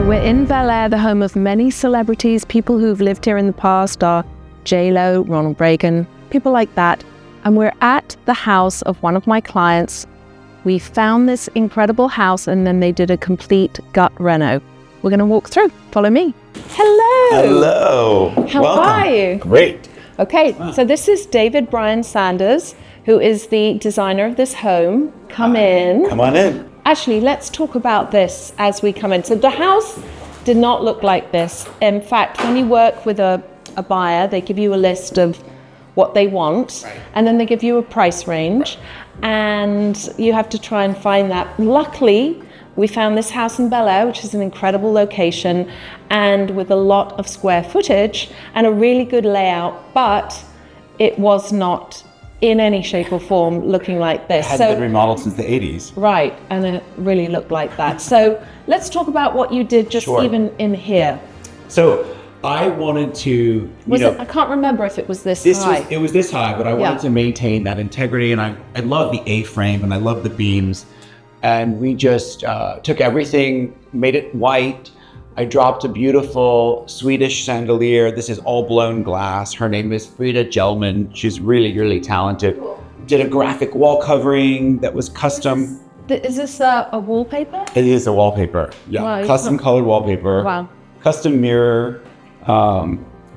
So we're in Bel-Air, the home of many celebrities. People who've lived here in the past are J-Lo, Ronald Reagan, people like that. And we're at the house of one of my clients. We found this incredible house and then they did a complete gut reno. We're going to walk through. Follow me. Hello. Hello. How are you? Great. Okay, so this is David Bryan Sanders, who is the designer of this home. Come in. Come on in. Actually, let's talk about this as we come in. So the house did not look like this. In fact, when you work with a buyer, they give you a list of what they want, and then they give you a price range, and you have to try and find that. Luckily, we found this house in Bel-Air, which is an incredible location, and with a lot of square footage and a really good layout, but it was not in any shape or form looking like this. It hadn't been remodeled since the 80s. Right, and it really looked like that. So let's talk about what you did just even in here. So I wanted to, I can't remember if it was this high. It was this high, but I wanted to maintain that integrity, and I love the A-frame and I love the beams. And we just took everything, made it white. I dropped a beautiful Swedish chandelier. This is all blown glass. Her name is Frida Gelman. She's really, really talented. Did a graphic wall covering that was custom. Is this a wallpaper? It is a wallpaper. Yeah, wow, custom colored wallpaper. Wow. Custom mirror.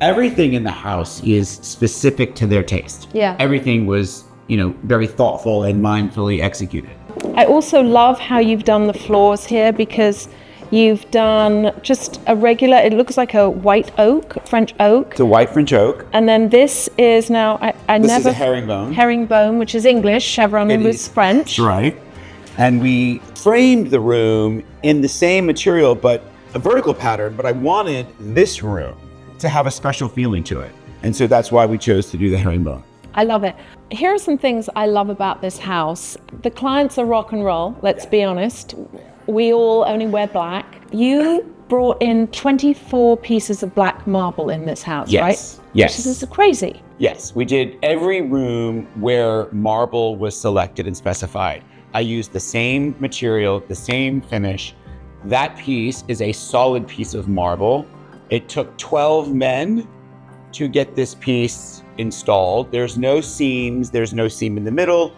Everything in the house is specific to their taste. Yeah. Everything was, very thoughtful and mindfully executed. I also love how you've done the floors here, because you've done just a regular, it looks like a white oak, French oak. It's a white French oak. And then this is now, This is a herringbone. Herringbone, which is English, chevron was French. That's right. And we framed the room in the same material, but a vertical pattern, but I wanted this room to have a special feeling to it. And so that's why we chose to do the herringbone. I love it. Here are some things I love about this house. The clients are rock and roll, let's be honest. We all only wear black. You brought in 24 pieces of black marble in this house, right? Yes. Which is crazy. Yes, we did every room where marble was selected and specified. I used the same material, the same finish. That piece is a solid piece of marble. It took 12 men to get this piece installed. There's no seams, there's no seam in the middle.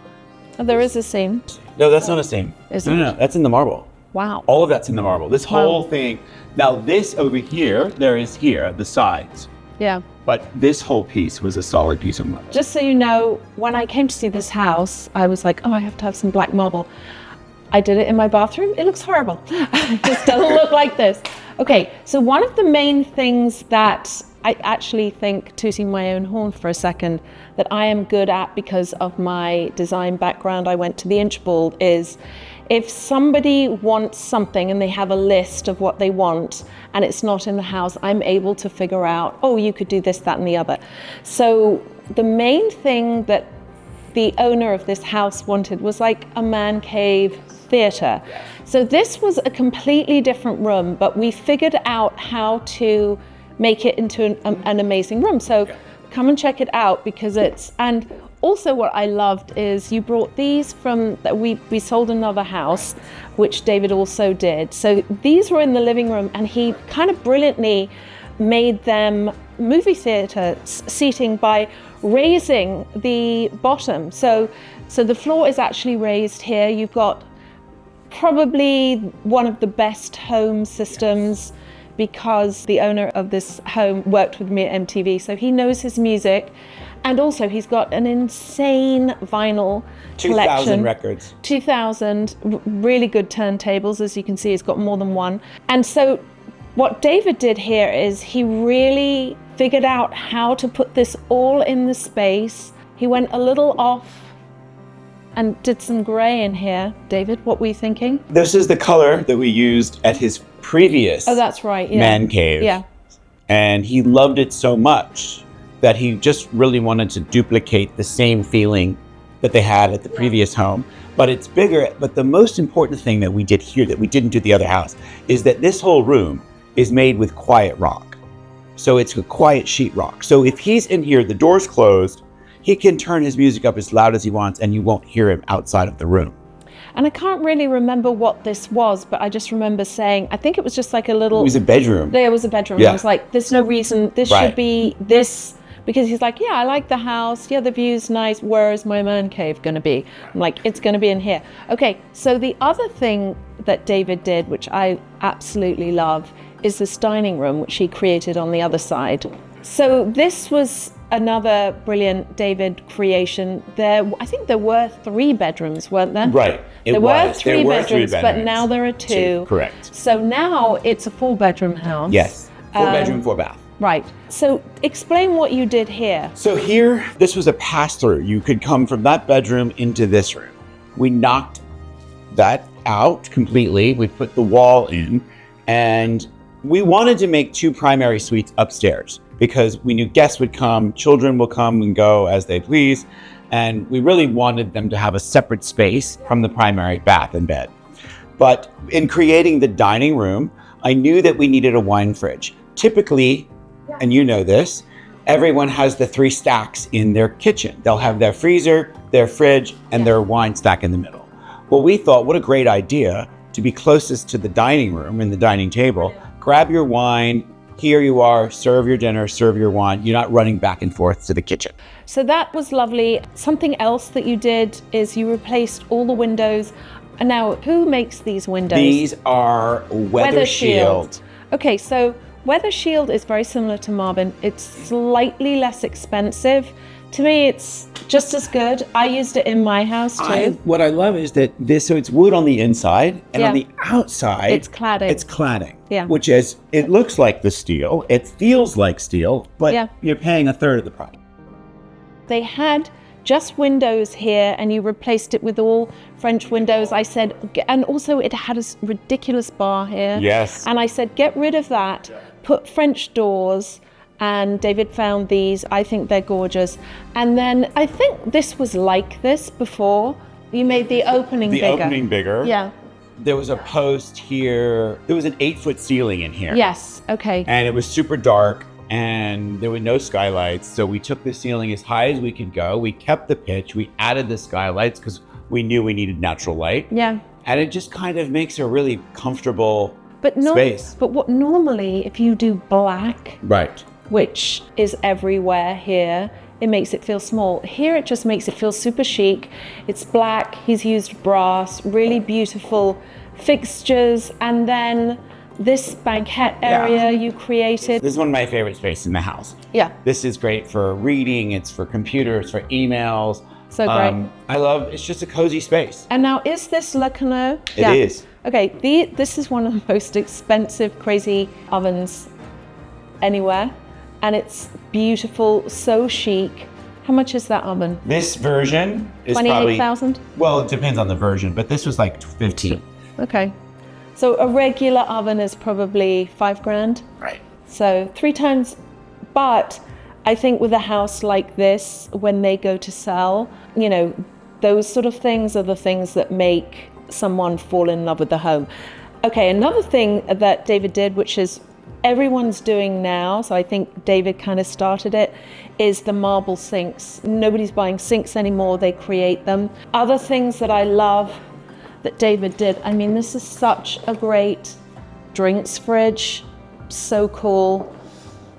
Oh, there is a seam. No, that's not a seam. No, that's in the marble. Wow. All of that's in the marble. This whole thing. Now this over here, the sides. Yeah. But this whole piece was a solid piece of marble. Just so you know, when I came to see this house, I was like, oh, I have to have some black marble. I did it in my bathroom. It looks horrible. It just doesn't look like this. Okay, so one of the main things that I actually think, tooting my own horn for a second, that I am good at because of my design background, I went to the Inchbald, is if somebody wants something and they have a list of what they want and it's not in the house, I'm able to figure out, oh, you could do this, that, and the other. So the main thing that the owner of this house wanted was like a man cave theater. So this was a completely different room, but we figured out how to make it into an amazing room. So come and check it out, because and also what I loved is you brought these we sold another house, which David also did. So these were in the living room, and he kind of brilliantly made them movie theater seating by raising the bottom. So the floor is actually raised here. You've got probably one of the best home systems, because the owner of this home worked with me at MTV, so he knows his music. And also he's got an insane vinyl collection. 2,000 records. 2,000 really good turntables, as you can see, he's got more than one. And so what David did here is he really figured out how to put this all in the space. He went a little off and did some gray in here. David, what were you thinking? This is the color that we used at his previous that's right, man cave. Yeah. And he loved it so much that he just really wanted to duplicate the same feeling that they had at the previous home. But it's bigger. But the most important thing that we did here that we didn't do at the other house is that this whole room is made with quiet rock. So it's a quiet sheetrock. So if he's in here, the door's closed, he can turn his music up as loud as he wants and you won't hear him outside of the room. And I can't really remember what this was, but I just remember saying, I think it was just like a little... It was a bedroom. There was a bedroom. Yeah. I was like, there's no reason this should be this, because he's like, yeah, I like the house. Yeah, the view's nice. Where is my man cave going to be? I'm like, it's going to be in here. Okay, so the other thing that David did, which I absolutely love, is this dining room, which he created on the other side. So this was another brilliant David creation. I think there were 3 bedrooms, weren't there? Right. There were three bedrooms, but now there are 2. Correct. So now it's a 4-bedroom house. Yes. 4 bedroom, 4 bath. Right. So explain what you did here. So here, this was a pass-through. You could come from that bedroom into this room. We knocked that out completely. We put the wall in, and we wanted to make 2 primary suites upstairs because we knew guests would come, children will come and go as they please, and we really wanted them to have a separate space from the primary bath and bed. But in creating the dining room, I knew that we needed a wine fridge. Typically, and you know this, everyone has the 3 stacks in their kitchen. They'll have their freezer, their fridge, and their wine stack in the middle. Well, we thought, what a great idea to be closest to the dining room and the dining table. Grab your wine, here you are, serve your dinner, serve your wine. You're not running back and forth to the kitchen. So that was lovely. Something else that you did is you replaced all the windows. And now, who makes these windows? These are Weather Shield. Okay, so Weather Shield is very similar to Marvin. It's slightly less expensive. To me, it's just as good. I used it in my house too. What I love is that so it's wood on the inside, and on the outside, it's cladding. It's cladding. Yeah. Which is, it looks like the steel, it feels like steel, but you're paying a third of the price. They had just windows here, and you replaced it with all French windows. I said, and also it had a ridiculous bar here. Yes. And I said, get rid of that, put French doors. And David found these. I think they're gorgeous. And then I think this was like this before. You made the opening bigger. The opening bigger. Yeah. There was a post here. There was an 8-foot ceiling in here. Yes, okay. And it was super dark, and there were no skylights. So we took the ceiling as high as we could go. We kept the pitch. We added the skylights because we knew we needed natural light. Yeah. And it just kind of makes a really comfortable space. But what normally, if you do black, right, which is everywhere here, it makes it feel small. Here it just makes it feel super chic. It's black, he's used brass, really beautiful fixtures, and then this banquette area you created. This is one of my favorite spaces in the house. Yeah. This is great for reading, it's for computers, for emails. So great. It's just a cozy space. And now, is this Le Cornue? It is. Okay, this is one of the most expensive, crazy ovens anywhere. And it's beautiful, so chic. How much is that oven? This version is 28,000? Well, it depends on the version, but this was like 15. Okay. So a regular oven is probably $5,000. Right. So 3 times, but I think with a house like this, when they go to sell, those sort of things are the things that make someone fall in love with the home. Okay, another thing that David did, which is everyone's doing now, so I think David kind of started it, is the marble sinks. Nobody's buying sinks anymore, they create them. Other things that I love that David did, I mean, this is such a great drinks fridge, so cool,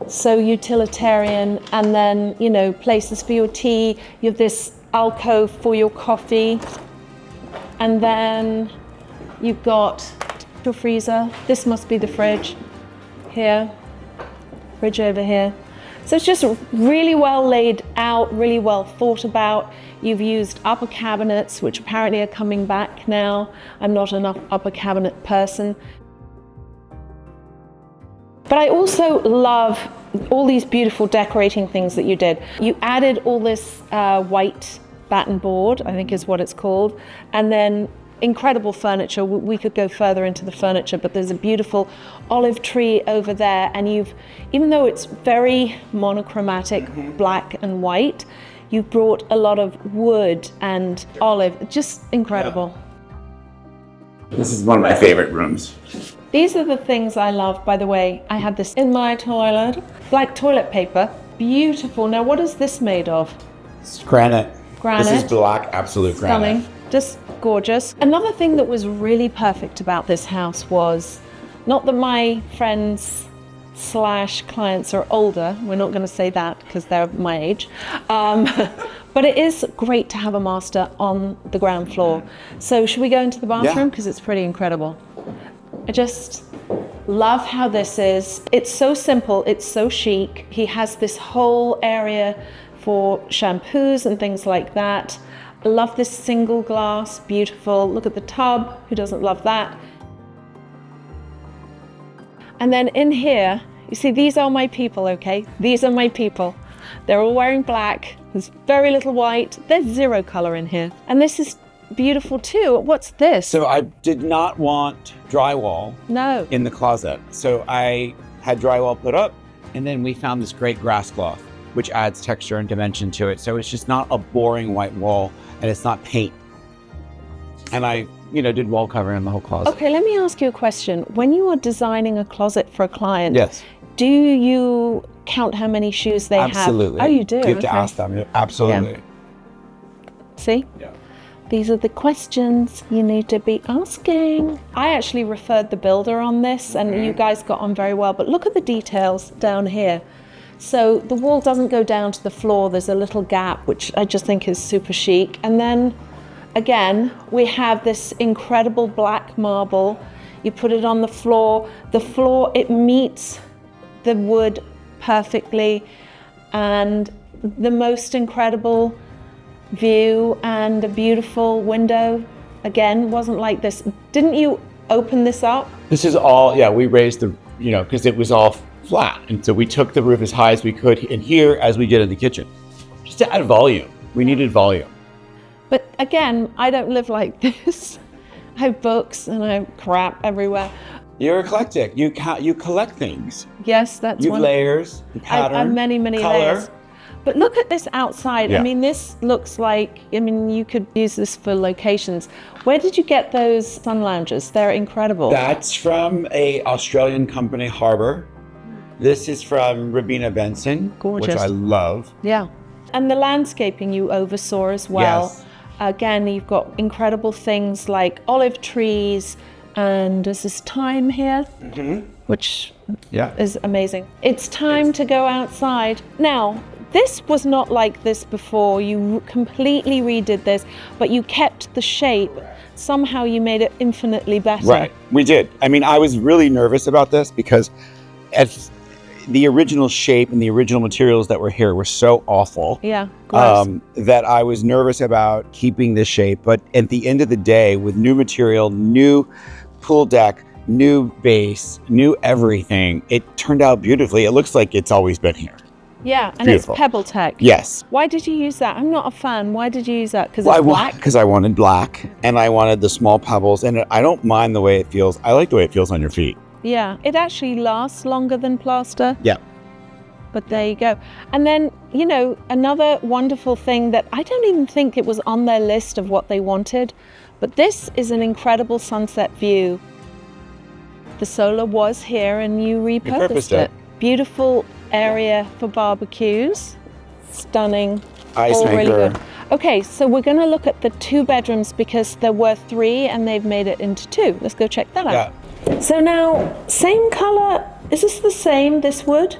so utilitarian, and then, places for your tea, you have this alcove for your coffee, and then you've got your freezer. This must be the fridge. Here, fridge over here. So it's just really well laid out, really well thought about. You've used upper cabinets, which apparently are coming back now. I'm not an upper cabinet person. But I also love all these beautiful decorating things that you did. You added all this white batten board, I think is what it's called, and then incredible furniture. We could go further into the furniture, but there's a beautiful olive tree over there, and even though it's very monochromatic, black and white, you've brought a lot of wood and olive, just incredible. Yeah. This is one of my favorite rooms. These are the things I love, by the way. I had this in my toilet, black toilet paper, beautiful. Now, what is this made of? It's granite. Granite. This is black, absolute granite. Stunning. Just gorgeous. Another thing that was really perfect about this house was, not that my friends / clients are older, we're not going to say that because they're my age, but it is great to have a master on the ground floor. So should we go into the bathroom? Because it's pretty incredible. I just love how this is. It's so simple, it's so chic. He has this whole area for shampoos and things like that. I love this single glass, beautiful. Look at the tub, who doesn't love that? And then in here, you see, these are my people, okay? These are my people. They're all wearing black. There's very little white. There's zero color in here. And this is beautiful too. What's this? So I did not want drywall in the closet. So I had drywall put up, and then we found this great grass cloth, which adds texture and dimension to it. So it's just not a boring white wall, and it's not paint. And I, did wall covering on the whole closet. Okay, let me ask you a question. When you are designing a closet for a client, yes, do you count how many shoes they have? Absolutely. Oh, you do? You have to ask them. Absolutely. Yeah. See? Yeah. These are the questions you need to be asking. I actually referred the builder on this, and you guys got on very well, but look at the details down here. So the wall doesn't go down to the floor. There's a little gap, which I just think is super chic. And then again, we have this incredible black marble. You put it on the floor. The floor, it meets the wood perfectly, and the most incredible view and a beautiful window. Again, wasn't like this. Didn't you open this up? This is all, we raised the, because it was all flat. And so we took the roof as high as we could in here as we did in the kitchen, just to add volume. We needed volume. But again, I don't live like this. I have books and I have crap everywhere. You're eclectic. You collect things. Yes, that's you one. Layers, pattern, I have many color. Layers. But look at this outside. Yeah. I mean, this looks like, you could use this for locations. Where did you get those sun loungers? They're incredible. That's from a Australian company, Harbour. This is from Rabina Benson, Gorgeous. Which I love. Yeah. And the landscaping you oversaw as well. Yes. Again, you've got incredible things like olive trees, and there's this thyme here, which is amazing. It's time to go outside. Now, this was not like this before. You completely redid this, but you kept the shape. Somehow you made it infinitely better. Right, we did. I mean, I was really nervous about this because the original shape and the original materials that were here were so awful. Yeah, gross. That I was nervous about keeping this shape. But at the end of the day, with new material, new pool deck, new base, new everything, it turned out beautifully. It looks like it's always been here. Yeah, and beautiful. It's Pebble Tech. Yes. Why did you use that? I'm not a fan. Why did you use that? Because it's black? Because I wanted black, and I wanted the small pebbles, and I don't mind the way it feels. I like the way it feels on your feet. Yeah, it actually lasts longer than plaster. Yeah. But there you go. And then, another wonderful thing that I don't even think it was on their list of what they wanted, but this is an incredible sunset view. The solar was here and you repurposed it. Beautiful area for barbecues. Stunning. Ice all maker. really good. Okay, so we're going to look at the 2 bedrooms because there were 3 and they've made it into 2. Let's go check that out. So now, same color. Is this the same, this wood?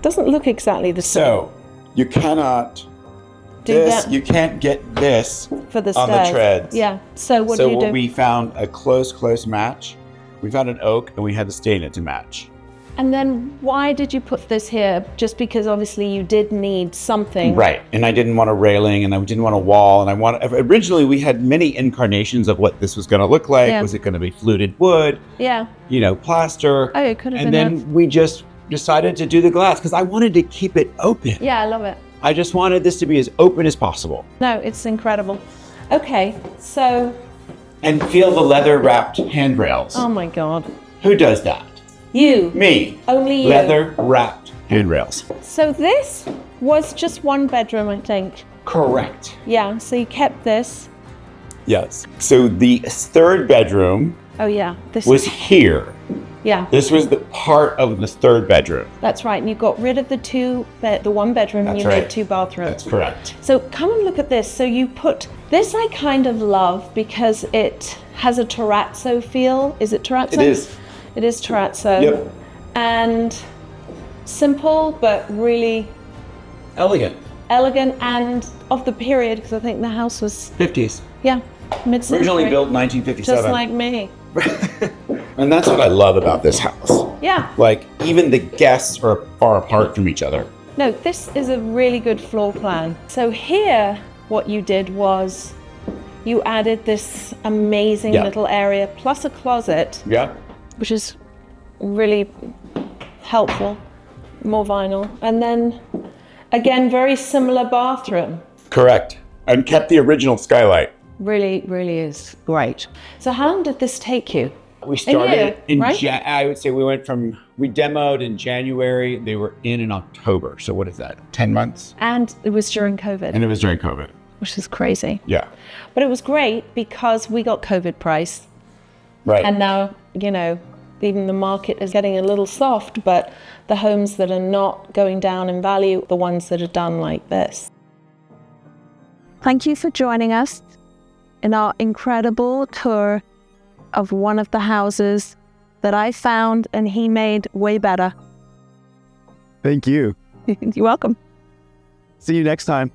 Doesn't look exactly the same. So, you cannot you can't get this for the on the treads. Yeah, so what do you do? We found a close match. We found an oak and we had to stain it to match. And then why did you put this here? Just because obviously you did need something. Right, and I didn't want a railing and I didn't want a wall, and originally we had many incarnations of what this was going to look like. Yeah. Was it going to be fluted wood? Yeah. Plaster. Oh, it could have been. And then we just decided to do the glass because I wanted to keep it open. Yeah, I love it. I just wanted this to be as open as possible. No, it's incredible. Okay, so. And feel the leather wrapped handrails. Oh my God. Who does that? You. Me. Only you. Leather wrapped handrails. So this was just 1 bedroom, I think. Correct. Yeah, so you kept this. Yes. So the 3rd bedroom this was here. Yeah, This was the part of the third bedroom. that's right. And you got rid of the the one bedroom and That's you right. made 2 bathrooms. That's correct. So come and look at this. So you put this, I kind of love because it has a terrazzo feel. Is it terrazzo? It is. It is terrazzo. Yep. And simple, but really Elegant. elegant and of the period, because I think the house was, 50s. yeah, mid-century. Originally built 1957. Just like me. And that's what I love about this house. Yeah. Like, even the guests are far apart from each other. No, this is a really good floor plan. So here, what you did was you added this amazing Yeah. little area plus a closet, Yeah. which is really helpful, more vinyl. And then, again, very similar bathroom. Correct. And kept the original skylight. Really, really is great. So how long did this take you? We started in, right? I would say we demoed in January. They were in October. So what is that? 10 months? And it was during COVID, And it was during COVID. which is crazy. Yeah. But it was great because we got COVID price. Right. And now, even the market is getting a little soft, but the homes that are not going down in value, the ones that are done like this. Thank you for joining us in our incredible tour of one of the houses that I found and he made way better. Thank you. You're welcome. See you next time.